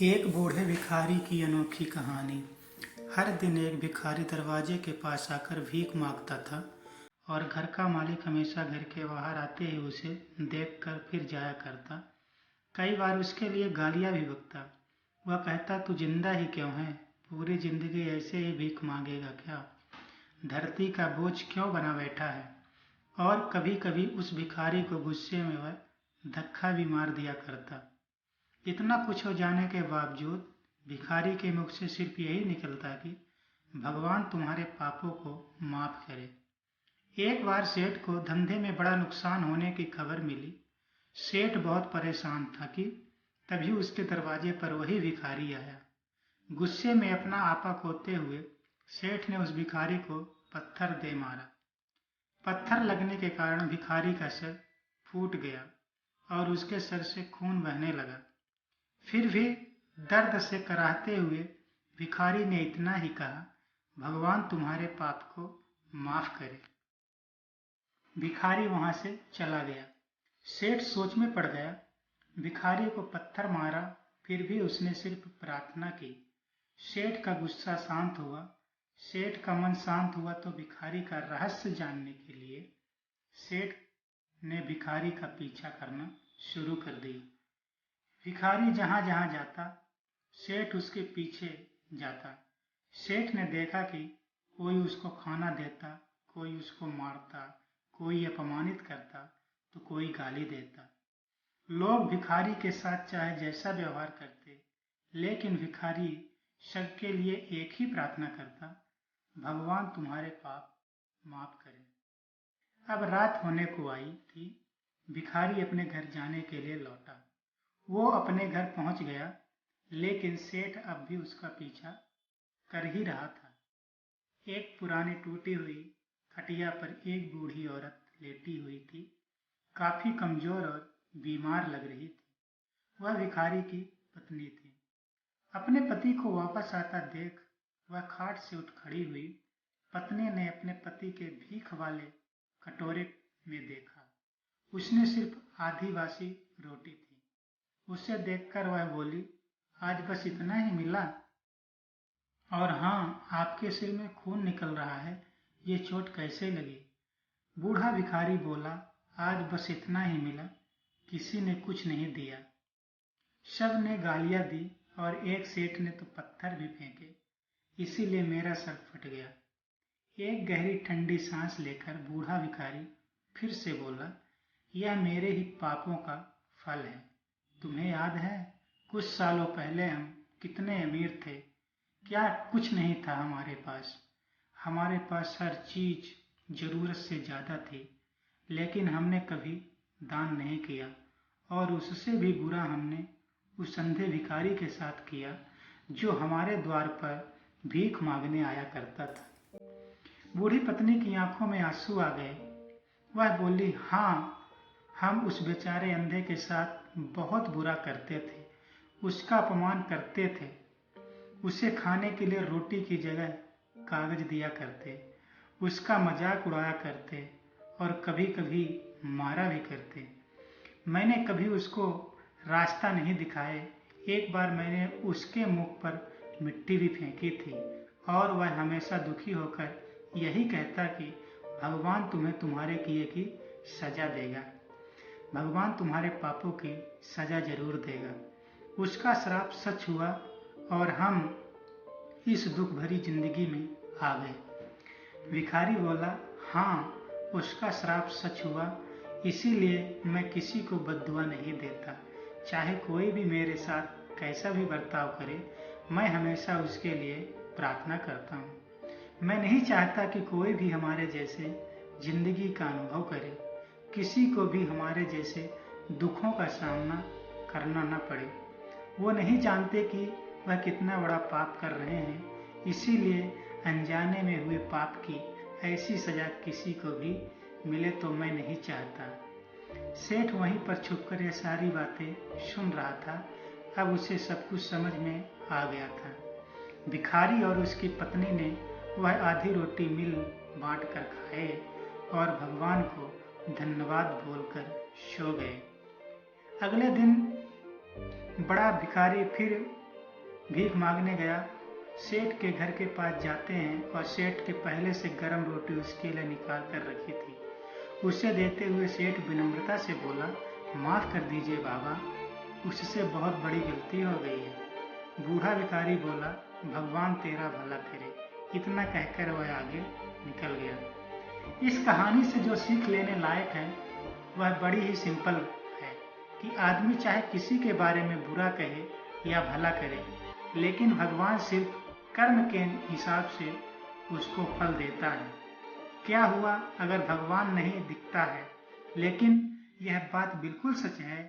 एक बूढ़े भिखारी की अनोखी कहानी। हर दिन एक भिखारी दरवाजे के पास आकर भीख मांगता था और घर का मालिक हमेशा घर के बाहर आते ही उसे देखकर फिर जाया करता। कई बार उसके लिए गालियां भी बकता। वह कहता, तू जिंदा ही क्यों है? पूरी जिंदगी ऐसे ही भीख मांगेगा क्या? धरती का बोझ क्यों बना बैठा है? और कभी कभी उस भिखारी को गुस्से में वह धक्का भी मार दिया करता। इतना कुछ हो जाने के बावजूद भिखारी के मुख से सिर्फ यही निकलता कि भगवान तुम्हारे पापों को माफ करे। एक बार सेठ को धंधे में बड़ा नुकसान होने की खबर मिली। सेठ बहुत परेशान था कि तभी उसके दरवाजे पर वही भिखारी आया। गुस्से में अपना आपा खोते हुए सेठ ने उस भिखारी को पत्थर दे मारा। पत्थर लगने के कारण भिखारी का सर फूट गया और उसके सर से खून बहने लगा। फिर भी दर्द से कराहते हुए भिखारी ने इतना ही कहा, भगवान तुम्हारे पाप को माफ करे। भिखारी वहां से चला गया। सेठ सोच में पड़ गया। भिखारी को पत्थर मारा, फिर भी उसने सिर्फ प्रार्थना की। सेठ का गुस्सा शांत हुआ। सेठ का मन शांत हुआ तो भिखारी का रहस्य जानने के लिए सेठ ने भिखारी का पीछा करना शुरू कर दिया। भिखारी जहां जहां जाता, सेठ उसके पीछे जाता। सेठ ने देखा कि कोई उसको खाना देता, कोई उसको मारता, कोई अपमानित करता तो कोई गाली देता। लोग भिखारी के साथ चाहे जैसा व्यवहार करते, लेकिन भिखारी सबके लिए एक ही प्रार्थना करता, भगवान तुम्हारे पाप माफ करे। अब रात होने को आई थी। भिखारी अपने घर जाने के लिए लौटा। वो अपने घर पहुंच गया, लेकिन सेठ अब भी उसका पीछा कर ही रहा था। एक पुरानी टूटी हुई खटिया पर एक बूढ़ी औरत लेटी हुई थी। काफी कमजोर और बीमार लग रही थी। वह भिखारी की पत्नी थी। अपने पति को वापस आता देख वह खाट से उठ खड़ी हुई। पत्नी ने अपने पति के भीख वाले कटोरे में देखा। उसने सिर्फ आधी बासी रोटी थी। उसे देखकर वह बोली, आज बस इतना ही मिला? और हाँ, आपके सिर में खून निकल रहा है, ये चोट कैसे लगी? बूढ़ा भिखारी बोला, आज बस इतना ही मिला, किसी ने कुछ नहीं दिया। सब ने गालियां दी और एक सेठ ने तो पत्थर भी फेंके, इसीलिए मेरा सर फट गया। एक गहरी ठंडी सांस लेकर बूढ़ा भिखारी फिर से बोला, यह मेरे ही पापों का फल है। तुम्हें याद है, कुछ सालों पहले हम कितने अमीर थे? क्या कुछ नहीं था हमारे पास। हमारे पास हर चीज जरूरत से ज्यादा थी, लेकिन हमने कभी दान नहीं किया और उससे भी बुरा हमने उस अंधे भिखारी के साथ किया जो हमारे द्वार पर भीख मांगने आया करता था। बूढ़ी पत्नी की आंखों में आंसू आ गए। वह बोली, हाँ, हम उस बेचारे अंधे के साथ बहुत बुरा करते थे, उसका अपमान करते थे, उसे खाने के लिए रोटी की जगह कागज दिया करते, उसका मजाक उड़ाया करते और कभी कभी मारा भी करते। मैंने कभी उसको रास्ता नहीं दिखाए। एक बार मैंने उसके मुख पर मिट्टी भी फेंकी थी और वह हमेशा दुखी होकर यही कहता कि भगवान तुम्हें तुम्हारे किए की सजा देगा। भगवान तुम्हारे पापों की सजा जरूर देगा। उसका श्राप सच हुआ और हम इस दुख भरी जिंदगी में आ गए। भिखारी बोला, हाँ, उसका श्राप सच हुआ, इसीलिए मैं किसी को बद्दुआ नहीं देता। चाहे कोई भी मेरे साथ कैसा भी बर्ताव करे, मैं हमेशा उसके लिए प्रार्थना करता हूँ। मैं नहीं चाहता कि कोई भी हमारे जैसे जिंदगी का अनुभव करे, किसी को भी हमारे जैसे दुखों का सामना करना न पड़े। वो नहीं जानते कि वह कितना बड़ा पाप कर रहे हैं, इसीलिए अनजाने में हुए पाप की ऐसी सजा किसी को भी मिले तो मैं नहीं चाहता। सेठ वहीं पर छुपकर ये सारी बातें सुन रहा था। अब उसे सब कुछ समझ में आ गया था। भिखारी और उसकी पत्नी ने वह आधी रोटी मिल बांट कर खाए और भगवान को धन्यवाद बोलकर सो गए। अगले दिन बड़ा भिखारी फिर भीख मांगने गया। सेठ के घर के पास जाते हैं और सेठ के पहले से गर्म रोटी उसके लिए निकाल कर रखी थी। उसे देते हुए सेठ विनम्रता से बोला, माफ़ कर दीजिए बाबा, उससे बहुत बड़ी गलती हो गई है। बूढ़ा भिखारी बोला, भगवान तेरा भला करे। इतना कहकर वह आगे निकल गया। इस कहानी से जो सीख लेने लायक है वह बड़ी ही सिंपल है कि आदमी चाहे किसी के बारे में बुरा कहे या भला करे, लेकिन भगवान सिर्फ कर्म के हिसाब से उसको फल देता है। क्या हुआ अगर भगवान नहीं दिखता है, लेकिन यह बात बिल्कुल सच है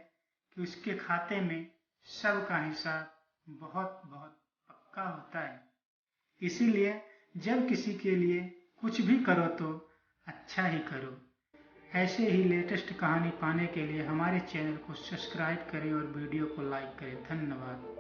कि उसके खाते में सब का हिसाब बहुत बहुत पक्का होता है। इसीलिए जब किसी के लिए कुछ भी करो तो अच्छा ही करो। ऐसे ही लेटेस्ट कहानी पाने के लिए हमारे चैनल को सब्सक्राइब करें और वीडियो को लाइक करें। धन्यवाद।